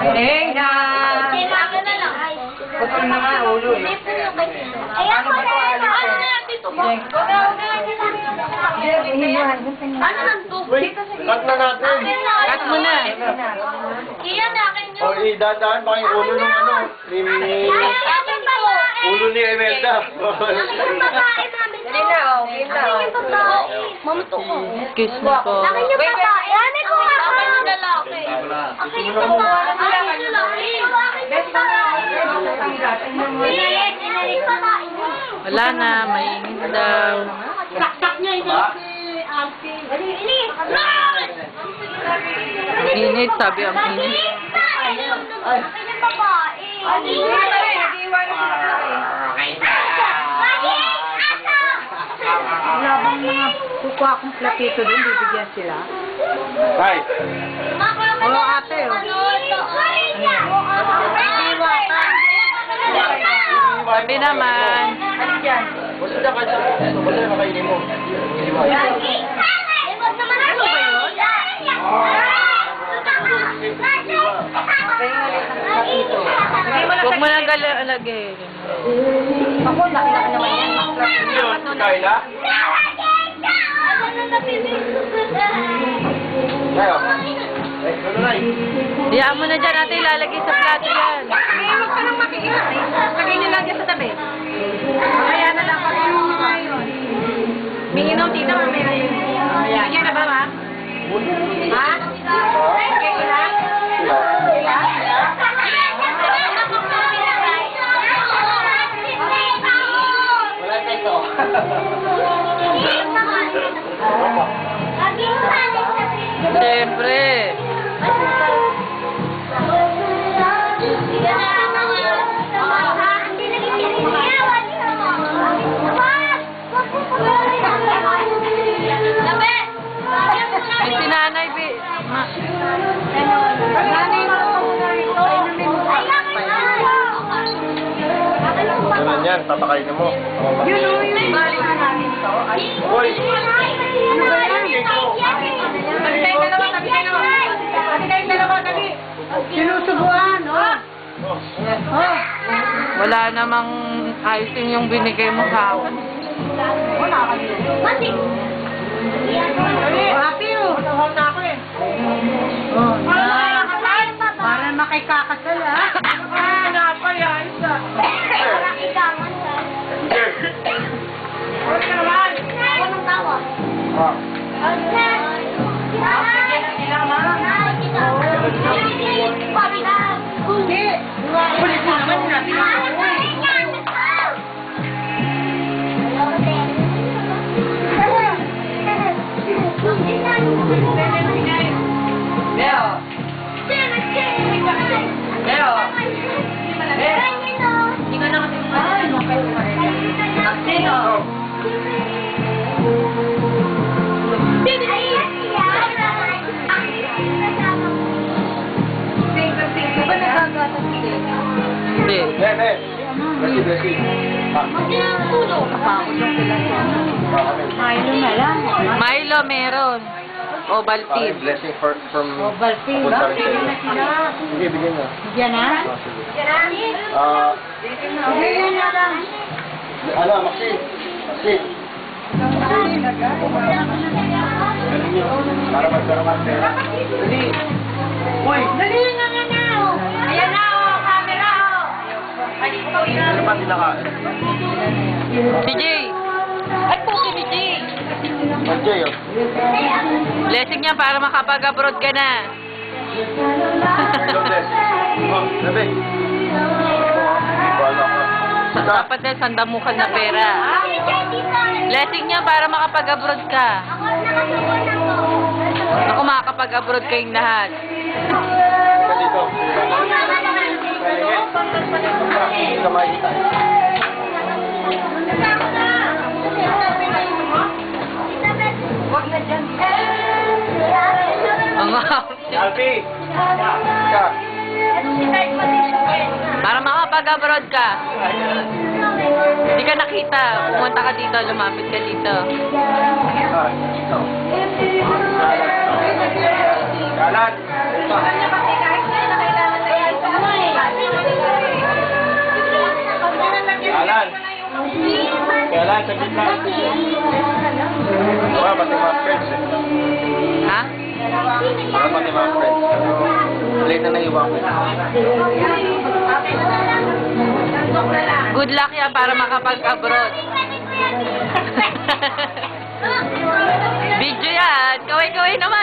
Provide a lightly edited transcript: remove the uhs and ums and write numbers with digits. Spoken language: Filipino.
Tina! Kailangan na lang. Putol na nga, ulo eh. Ay, ako na yan. Ano na yan dito ba? Ano lang to? Wait, cut na natin. Cut mo na. Iyan na akin O, yun. idadaan pa yung ulo ng ano. Akin babae. Ulo ni Emelda. Akin babae, mami. Dali na, okay na. Akin yung babae. Mamuto ko. Kiss mo po. Akin yung babae. Mami ko nga. Akin yung lalaki. Akin yung babae. Akin yung lalaki. Akin yung babae. Inalit yung babae. Wala na, maingin daw. Saksak niya yung Init! Ang init, sabi ang init. Akin yung babae. Wala bang mga kukuha akong platito doon, bibigyan sila? Hi. Oo, ate, oh. Sabi naman. Basta na ka dyan. Basta na kainin mo. Ano ba yun? Huwag mo nang galagay. Ako, laki-laki naman yan. Kayla? Kayo? Ano na Iyaan mo na dyan, ate, ilalagay sa plato yan. Huwag ka nang makikinig. Lagay niyo lang dyan sa tabi. Kaya na lang kami yung ngayon. Minginom dito, mamaya yun. Bigyan na ba, ma'am? Ha? Bigyan ko na? Wala ito. Siyempre. Yung sinanay, Ganun yan, tatakain mo. Yun o, yung balik na namin to. Hoy! Ano ba yan? Sabi kayong dalawa, sabi kayong dalawa. Sabi kayong dalawa, sabi. Sinusubuan, oh. Oh. wala namang icing yung binigay mo sa akin. Wala ka dito. Happy, oh. Matawag na ako eh. Oh, para makikakasal, ha? Napayaan sa. Huwag ka naman. Anong tawa? Ah. Hindi. Kulit mo naman, sinabi mo ako eh. Leo! Leo! Hindi ka na kasi ano, Sino? Di ba nagagatas siya? Hindi. Bebe! Bless you, bless you. Ah. Kapakot yung sila siya. Milo na lang. Milo meron. Ovaltine. Blessing from... Ovaltine. Papunta rin Bigyan na sa'yo. sila. Sige, bigyan mo. Bigyan na? Ah, sige. Ah, Bigyan na lang. ano, Maxine? Maxine? Para magkaroon ng pera. Dali. Uy! Dali na nga na. Ayan na, oh. Camera, oh. Ano ba tinakain? Si Jay. Ay, puki ni Jay. Majay, oh. Blessing niya para makapag-abroad ka na. God bless. Oh, Bebe. Wala ko. Dapat na sandamukan na pera. Blessing niya para makapag-abroad ka. Ako makakapag-abroad kayong lahat. Dito. Dito makikita. Huwag na dyan. Ang Alfie! Ka. para makapag-abroad ka. Hindi ka nakita. Pumunta ka dito, lumapit ka dito. Ah, ito. Galan. sa gitna. Wala pati mga friends eh. Ha? Wala pati mga friends. Late na naiwan ko. Good luck yan para makapag-abroad. Video yan. Kaway-kaway naman.